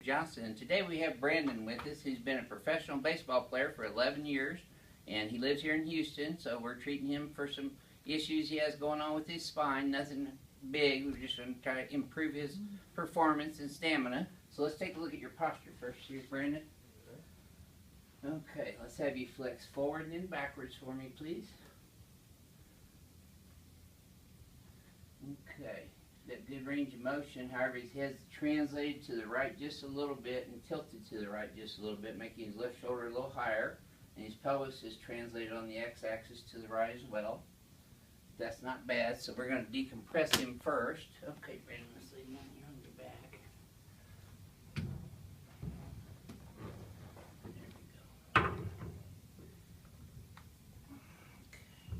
Johnson. Today we have Brandon with us, who's been a professional baseball player for 11 years, and he lives here in Houston, so we're treating him for some issues he has going on with his spine. Nothing big, we're just going to try to improve his performance and stamina. So let's take a look at your posture first here, Brandon. Okay, let's have you flex forward and then backwards for me, please. Okay, that good range of motion. However, his head's translated to the right just a little bit and tilted to the right just a little bit, making his left shoulder a little higher. And his pelvis is translated on the x-axis to the right as well. That's not bad, so we're going to decompress him first. Okay, Brandon, let's lay you on your back. There we go.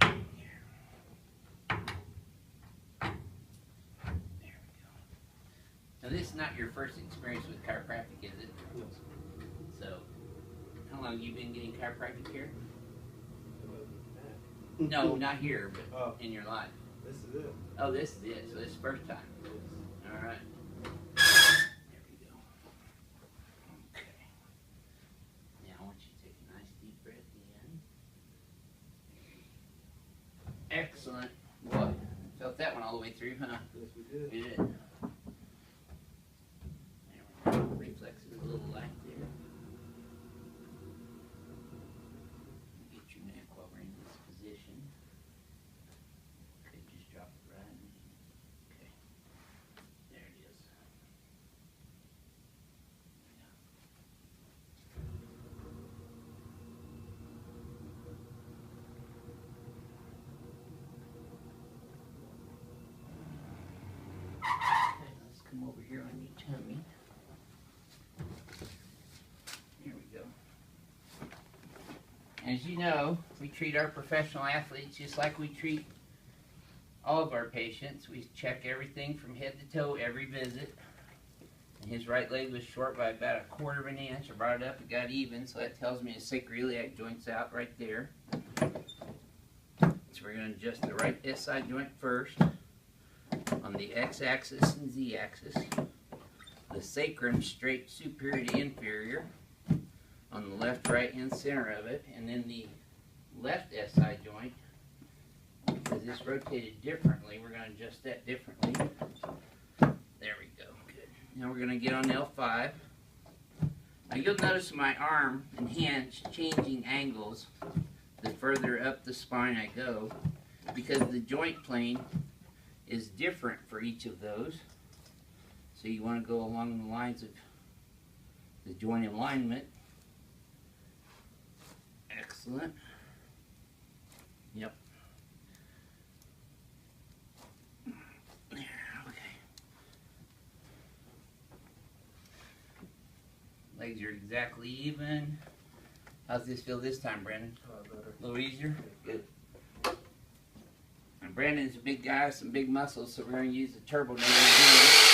Okay, here. There we go. Now, this is not your first experience with chiropractic, is it? So, how long have you been getting chiropractic care? No, not here, but in your life. This is it. Oh, this is it. So this is the first time. All right. There we go. Okay. Now I want you to take a nice deep breath in. Excellent. Boy, felt that one all the way through, huh? Yes, we did. You did. There we go. Reflex is a little light there. Over here on your tummy. Here we go. As you know, we treat our professional athletes just like we treat all of our patients. We check everything from head to toe every visit. And his right leg was short by about 1/4 of an inch. I brought it up, it got even, so that tells me his sacroiliac joint's out right there. So we're going to adjust the right SI joint first. On the x-axis and z-axis, the sacrum straight superior to inferior on the left, right, and center of it, and then the left SI joint, because this rotated differently, we're going to adjust that differently. There we go. Good. Now we're going to get on L5. Now you'll notice my arm and hand changing angles the further up the spine I go, because the joint plane is different for each of those. So you want to go along the lines of the joint alignment. Excellent. Yep. There, okay. Legs are exactly even. How's this feel this time, Brandon? Better. A little easier? Good. Brandon's a big guy with some big muscles, so we're going to use the turbo nail again.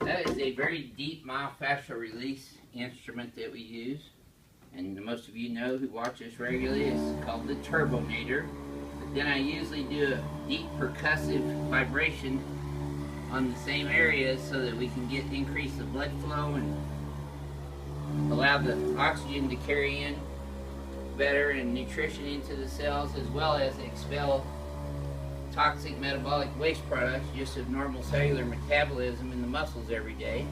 That is a very deep myofascial release instrument that we use, and most of you know who watch us regularly, it's called the Turbonator. But then I usually do a deep percussive vibration on the same areas so that we can increase the blood flow and allow the oxygen to carry in better and nutrition into the cells, as well as expel toxic metabolic waste products just of normal cellular metabolism in the muscles every day.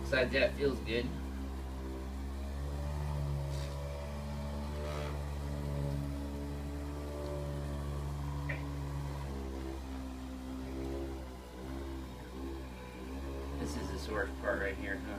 Besides that, it feels good. This is the sore part right here, huh?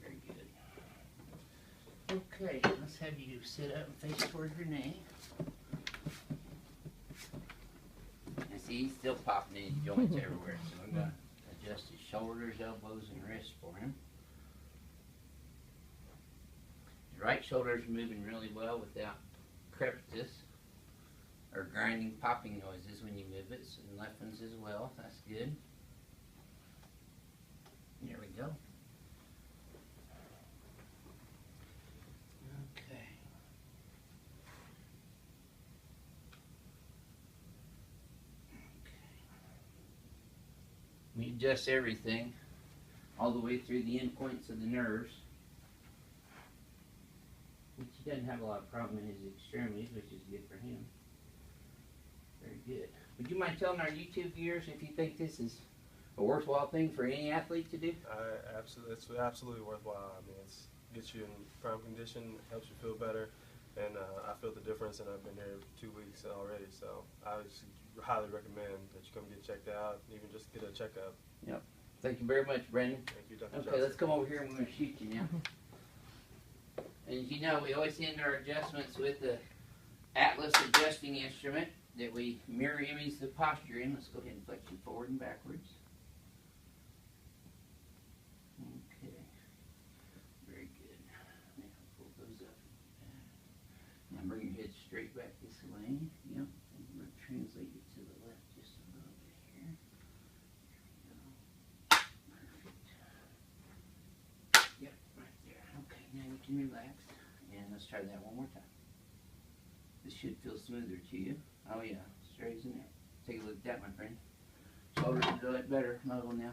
Very good. Okay, let's have you sit up and face toward your knee. And see, he's still popping in his joints everywhere, so I'm going to adjust his shoulders, elbows, and wrists for him. His right shoulder's moving really well without crepitus or grinding, popping noises when you move it, and left one's as well. That's good. There we go. Okay. We adjust everything all the way through the endpoints of the nerves. Which he doesn't have a lot of problem in his extremities, which is good for him. Very good. Would you mind telling our YouTube viewers if you think this is a worthwhile thing for any athlete to do? It's absolutely worthwhile. I mean, it gets you in prime condition, helps you feel better, and I feel the difference, and I've been here 2 weeks already, so I would highly recommend that you come get checked out, even just get a checkup. Yep. Thank you very much, Brendan. Thank you, Dr. Okay, Johnson. let's come over here and we're going to shoot you now. And as you know, we always end our adjustments with the Atlas adjusting instrument that we mirror image the posture in. Let's go ahead and flex you forward and backwards. Okay. Very good. Now pull those up. Now bring your head straight back this way. Yep. And we'll translate it to the left just a little bit here. There we go. Perfect. Yep, right there. Okay, now you can relax. And let's try that one more time. This should feel smoother to you. Oh yeah, straight as an arrow. Take a look at that, my friend. Shoulders are a lot better. Level now.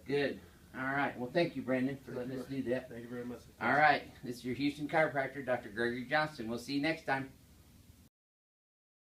Good. All right. Well, thank you, Brendan, for letting us do that. Thank you very much. All right. This is your Houston chiropractor, Dr. Gregory Johnson. We'll see you next time.